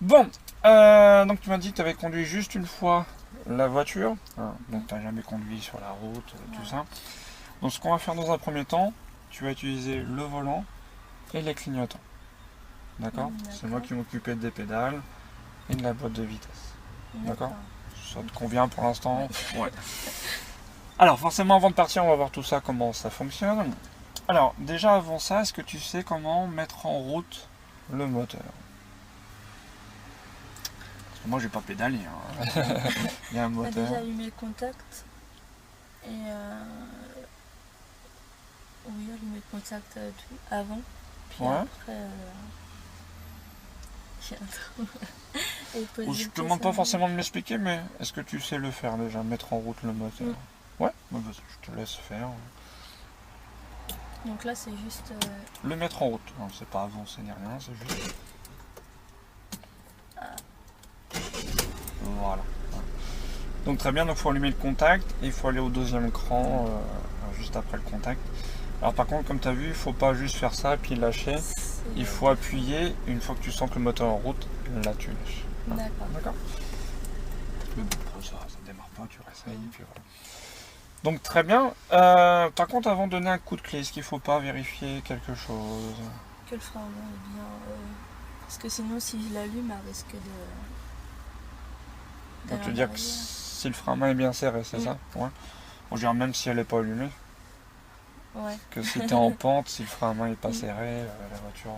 Bon, donc tu m'as dit que tu avais conduit juste une fois la voiture, donc tu n'as jamais conduit sur la route, tout ça. Donc ce qu'on va faire dans un premier temps, tu vas utiliser le volant et les clignotants. D'accord. C'est moi qui m'occupais des pédales et de la boîte de vitesse. D'accord. Ça te convient pour l'instant? Ouais. Alors forcément avant de partir on va voir tout ça, comment ça fonctionne. Alors déjà avant ça, est-ce que tu sais comment mettre en route le moteur? Parce que moi j'ai pas pédalé, hein. Il y a un moteur. On a déjà allumé le contact et oui, allumer le contact tout avant, puis Ouais. après j'ai un trou. Je te demande pas forcément de m'expliquer, mais est-ce que tu sais le faire déjà, mettre en route le moteur? Ouais, bah, je te laisse faire. Donc là c'est juste le mettre en route. Non, c'est pas avancer ni rien, c'est juste. Voilà. Donc très bien, donc il faut allumer le contact et il faut aller au deuxième cran juste après le contact. Alors par contre, comme tu as vu, il faut pas juste faire ça puis lâcher. Il faut appuyer une fois que tu sens que le moteur est en route, là tu lâches. D'accord. Mais bon, ça démarre pas, tu réessayes et puis voilà. Donc très bien. Par contre, avant de donner un coup de clé, est-ce qu'il faut pas vérifier quelque chose? Que le frein avant est bien. Parce que sinon, si je l'allume, elle risque de. Donc tu veux dire que si le frein à main est bien serré, c'est ça? Ouais. On dirait même si elle n'est pas allumée. Ouais. Que si tu es en pente, si le frein à main n'est pas serré, la voiture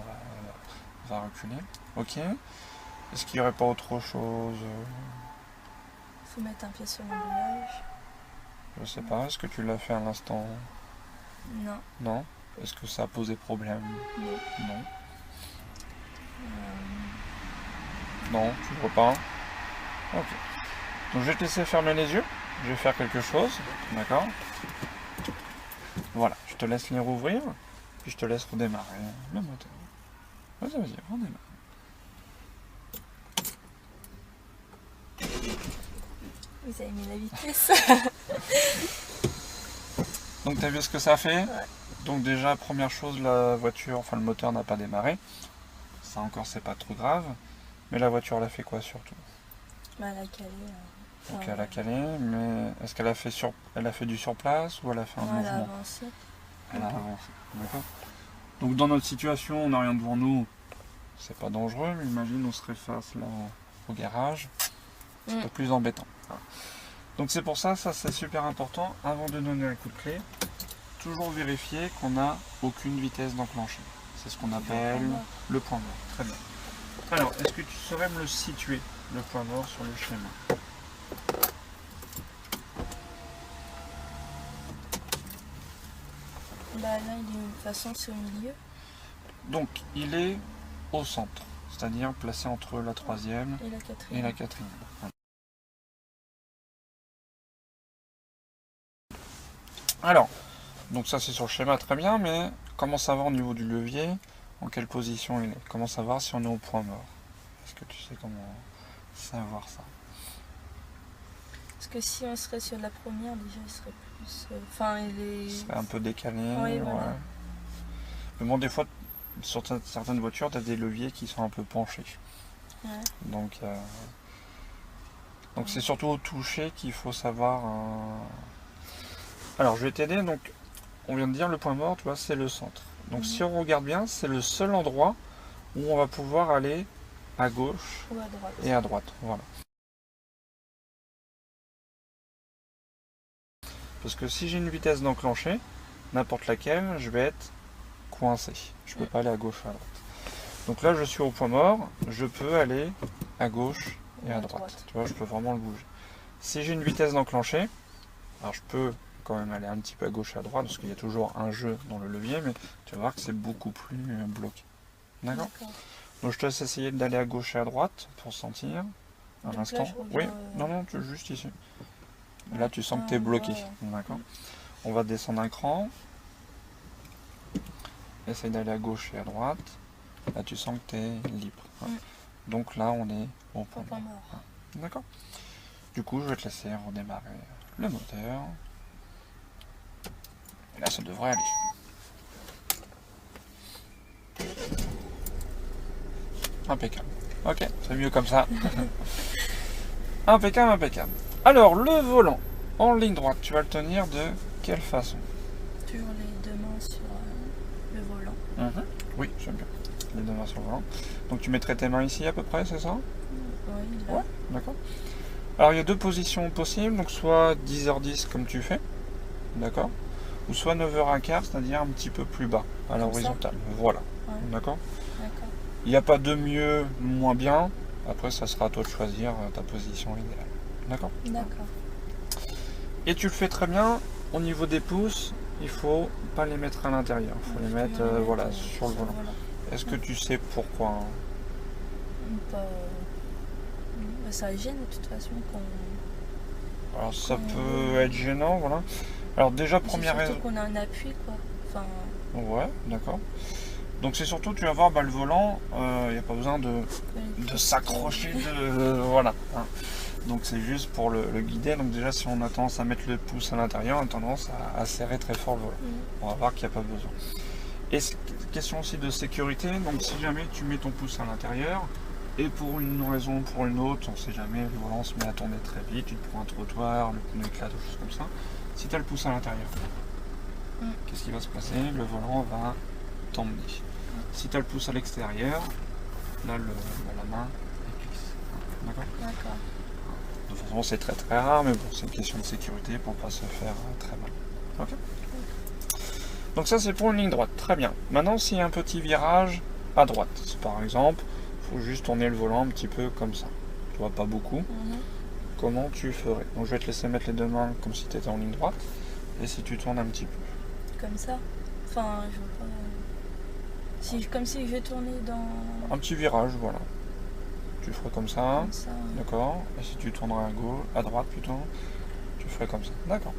va reculer. Ok. Est-ce qu'il n'y aurait pas autre chose? Faut mettre un pied sur l'embrayage. Je sais pas. Est-ce que tu l'as fait à l'instant? Non. Non. Est-ce que ça a posé problème? Non. Non, tu ne vois pas. Ok. Donc je vais te laisser fermer les yeux. Je vais faire quelque chose. D'accord. Voilà. Je te laisse les rouvrir. Puis je te laisse redémarrer le moteur. Vas-y, redémarre. Vous avez mis la vitesse. Donc tu as vu ce que ça fait? Ouais. Donc déjà, première chose, la voiture, enfin le moteur n'a pas démarré. Ça encore, c'est pas trop grave. Mais la voiture, elle a fait quoi surtout? Bah, elle a calé. Donc elle a calé, mais est-ce qu'elle a fait elle a fait du surplace ou elle a fait un mouvement? Elle a avancé. Elle a avancé, d'accord. Donc dans notre situation, on n'a rien devant nous, c'est pas dangereux, mais imagine on serait face là au garage, c'est pas plus embêtant. Voilà. Donc c'est pour ça c'est super important, avant de donner un coup de clé, toujours vérifier qu'on n'a aucune vitesse d'enclencher. C'est ce qu'on appelle le point mort. Très bien. Alors, est-ce que tu saurais me le situer, le point mort sur le schéma? Bah, là, il est de façon sur le milieu. Donc, il est au centre, c'est-à-dire placé entre la troisième et la quatrième. Alors, donc ça c'est sur le schéma, très bien, mais comment savoir au niveau du levier, en quelle position il est? Comment savoir si on est au point mort? Est-ce que tu sais comment savoir ça? Parce que si on serait sur la première, déjà, il serait plus. Enfin, il serait un peu décalé. Oui, voilà. Mais bon, des fois, sur certaines voitures, tu as des leviers qui sont un peu penchés. Ouais. Donc c'est surtout au toucher qu'il faut savoir. Alors, je vais t'aider. Donc, on vient de dire le point mort, tu vois, c'est le centre. Donc, si on regarde bien, c'est le seul endroit où on va pouvoir aller à gauche ou à droite. Et à droite. Voilà. Parce que si j'ai une vitesse d'enclencher, n'importe laquelle, je vais être coincé. Je ne peux pas aller à gauche ou à droite. Donc là, je suis au point mort, je peux aller à gauche et à droite. Tu vois, je peux vraiment le bouger. Si j'ai une vitesse d'enclencher, alors je peux quand même aller un petit peu à gauche et à droite, parce qu'il y a toujours un jeu dans le levier, mais tu vas voir que c'est beaucoup plus bloqué. D'accord. Donc je te laisse essayer d'aller à gauche et à droite pour sentir. Un instant. Oui, non, tu es juste ici. Et là, tu sens que tu es bloqué. D'accord. On va descendre un cran. Essaye d'aller à gauche et à droite. Là, tu sens que tu es libre. Donc là, on est au point mort. D'accord. Du coup, je vais te laisser redémarrer le moteur. Et là, ça devrait aller. Impeccable. Ok, c'est mieux comme ça. Impeccable, impeccable. Alors, le volant en ligne droite, tu vas le tenir de quelle façon? Toujours les deux mains sur le volant. Oui, j'aime bien. Les deux mains sur le volant. Donc tu mettrais tes mains ici à peu près, c'est ça? Oui, là. Ouais, d'accord. Alors il y a deux positions possibles, donc soit 10h10 comme tu fais, d'accord? Ou soit 9h15, c'est-à-dire un petit peu plus bas, à Comme l'horizontale. Voilà, Ouais, d'accord? d'accord. Il n'y a pas de mieux, moins bien. Après, ça sera à toi de choisir ta position idéale. D'accord? D'accord. Et tu le fais très bien. Au niveau des pouces, il faut pas les mettre à l'intérieur. Il faut les mettre voilà, sur le volant. Est-ce que tu sais pourquoi, hein? Pas... Ça gêne de toute façon qu'on... Alors ça peut être gênant, voilà. Alors déjà, première raison. Surtout qu'on a un appui, quoi. Enfin... Ouais, d'accord. Donc c'est surtout, tu vas voir, le volant, il n'y a pas besoin de s'accrocher, voilà. Hein. Donc c'est juste pour le guider. Donc déjà, si on a tendance à mettre le pouce à l'intérieur, on a tendance à serrer très fort le volant. On va voir qu'il n'y a pas besoin. Et question aussi de sécurité. Donc si jamais tu mets ton pouce à l'intérieur, et pour une raison ou pour une autre, on ne sait jamais, le volant se met à tourner très vite, tu te prends un trottoir, le pneu éclate, des choses comme ça. Si tu as le pouce à l'intérieur, qu'est-ce qui va se passer? Le volant va t'emmener. Si tu as le pouce à l'extérieur, là la main elle glisse. D'accord? D'accord. De toute façon, c'est très très rare, mais bon, c'est une question de sécurité pour pas se faire très mal. Ok? Donc ça, c'est pour une ligne droite. Très bien. Maintenant, s'il y a un petit virage à droite, par exemple, il faut juste tourner le volant un petit peu comme ça. Tu vois, pas beaucoup. Comment tu ferais? Donc je vais te laisser mettre les deux mains comme si tu étais en ligne droite. Et si tu tournes un petit peu. Comme ça? Enfin, je vois pas... comme si je tournais dans... Un petit virage, voilà. Tu ferais comme ça. Comme ça, ouais. D'accord. Et si tu tournerais à droite plutôt, tu ferais comme ça. D'accord.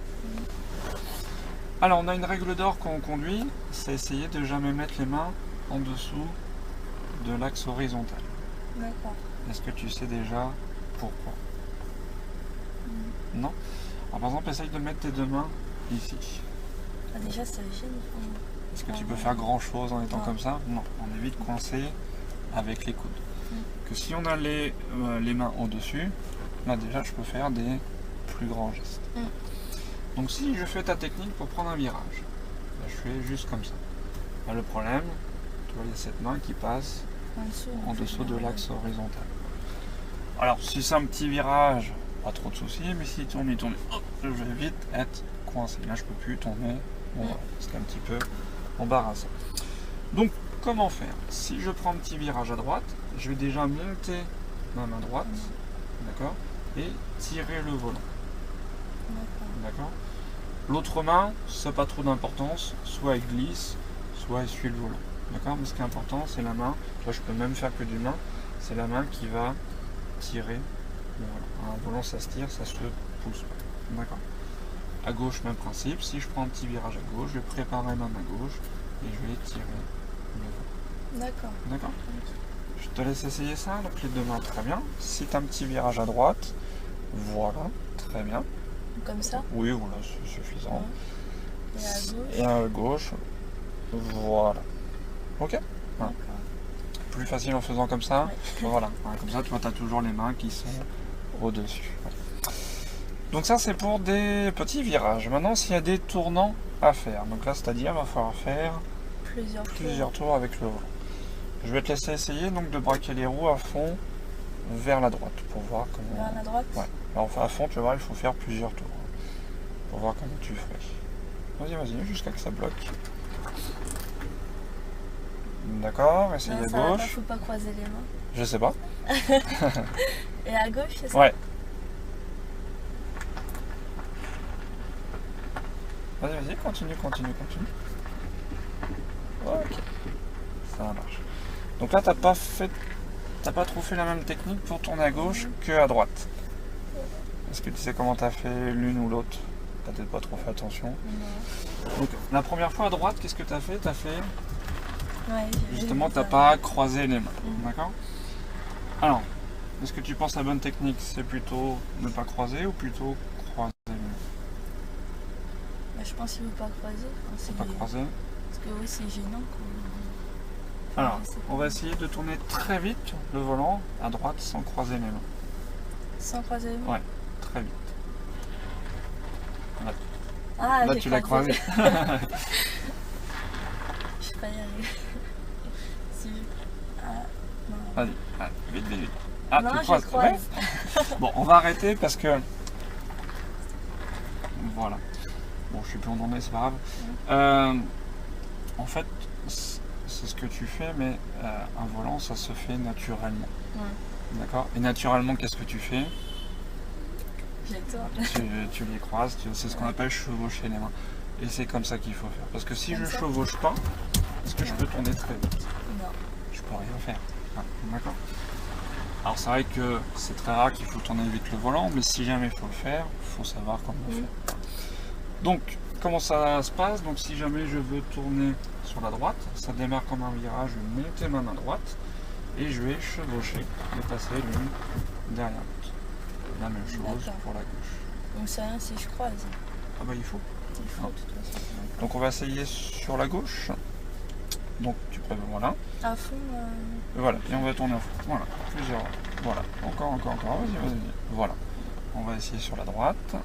Alors on a une règle d'or quand on conduit, c'est essayer de jamais mettre les mains en dessous de l'axe horizontal. D'accord. Est-ce que tu sais déjà pourquoi? Non? Alors par exemple, essaye de mettre tes deux mains ici. Ah, déjà, ça gêne. Est-ce que tu peux faire grand chose en étant comme ça? Non, on est vite coincé avec les coudes. Que si on a les mains au-dessus, là déjà je peux faire des plus grands gestes. Donc si je fais ta technique pour prendre un virage, là, je fais juste comme ça. Là, le problème, tu vois, il y a cette main qui passe en dessous de l'axe horizontal. Alors si c'est un petit virage, pas trop de soucis, mais si tourne, hop, je vais vite être coincé. Là je peux plus tourner, c'est un petit peu embarrassant. Donc comment faire? Si je prends un petit virage à droite, je vais déjà monter ma main droite, d'accord, et tirer le volant. D'accord. L'autre main, ça n'a pas trop d'importance, soit elle glisse, soit elle suit le volant. D'accord. Mais ce qui est important, c'est la main. Toi, je peux même faire que d'une main. C'est la main qui va tirer. Voilà. Un volant, ça se tire, ça se pousse. D'accord. À gauche, même principe. Si je prends un petit virage à gauche, je vais préparer ma main gauche et je vais tirer le volant. D'accord. D'accord. Je te laisse essayer ça. Donc les deux mains, très bien. Si tu as un petit virage à droite, voilà, très bien. Comme ça? Oui, voilà, c'est suffisant. Et à gauche? Et à gauche, voilà. Ok. Plus facile en faisant comme ça. Voilà. Comme ça, tu vois, tu as toujours les mains qui sont au-dessus. Donc ça, c'est pour des petits virages. Maintenant, s'il y a des tournants à faire. Donc là, c'est-à-dire, il va falloir faire plusieurs tours avec le volant. Je vais te laisser essayer donc de braquer les roues à fond vers la droite pour voir comment. Vers la droite? Ouais. Alors à fond, tu vas voir, il faut faire plusieurs tours pour voir comment tu ferais. Vas-y, jusqu'à que ça bloque. D'accord, essaye à gauche. Il faut pas croiser les mains. Je sais pas. Et à gauche, c'est ça? Ouais. Vas-y, continue. Ok. Ça marche. Donc là, t'as pas trop fait la même technique pour tourner à gauche que à droite. Est-ce que tu sais comment t'as fait l'une ou l'autre? T'as peut-être pas trop fait attention. Non. Donc la première fois à droite, qu'est-ce que t'as fait? Ouais, justement, t'as pas croisé les mains. D'accord? Alors, est-ce que tu penses la bonne technique, c'est plutôt ne pas croiser ou plutôt croiser les mains? Bah, je pense qu'il ne faut pas croiser. Pas croiser? Parce que oui, c'est gênant. Alors, je sais pas. on va essayer de tourner très vite le volant à droite sans croiser les mains. Sans croiser les mains. Ouais, très vite. Ah, Là, j'ai tu l'as croisé. Je sais pas y arriver. Si je... Ah, non. Vas-y, allez, vite, vite, vite. Ah, Non, tu je croises. croise. Ouais. Bon, on va arrêter parce que... Voilà. Bon, je suis plus en tournée, c'est pas grave. En fait, c'est ce que tu fais, mais un volant, ça se fait naturellement. Ouais. D'accord? Et naturellement, qu'est-ce que tu fais? J'ai tort. Tu les croises, c'est ce qu'on appelle chevaucher les mains. Et c'est comme ça qu'il faut faire. Parce que si Comme je ça. chevauche pas, est-ce que je peux tourner très vite? Non. Je peux rien faire. Ouais, d'accord? Alors c'est vrai que c'est très rare qu'il faut tourner vite le volant, mais si jamais il faut le faire, il faut savoir comment le faire. Donc, comment ça se passe? Donc si jamais je veux tourner sur la droite, ça démarre comme un virage, je vais monter ma main droite et je vais chevaucher et passer l'une derrière l'autre. La même chose D'accord. pour la gauche. Donc c'est rien si je croise. Ah bah il faut. Il faut Non. de toute façon. Donc on va essayer sur la gauche. Donc tu préviens, voilà. À fond. Et voilà, et on va tourner en fond. Voilà, plusieurs. Voilà, encore. Vas-y. Voilà. On va essayer sur la droite.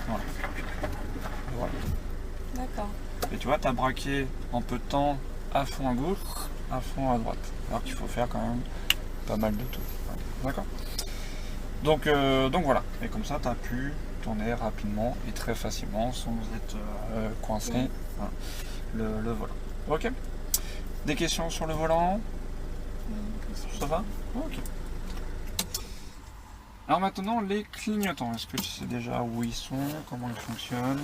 Voilà. Voilà. D'accord. Et tu vois, tu as braqué en peu de temps à fond à gauche, à fond à droite. Alors qu'il faut faire quand même pas mal de tours. D'accord? Donc voilà. Et comme ça, tu as pu tourner rapidement et très facilement sans être coincé le volant. Ok? Des questions sur le volant? Ça va? Ok. Alors maintenant, les clignotants. Est-ce que tu sais déjà où ils sont, comment ils fonctionnent?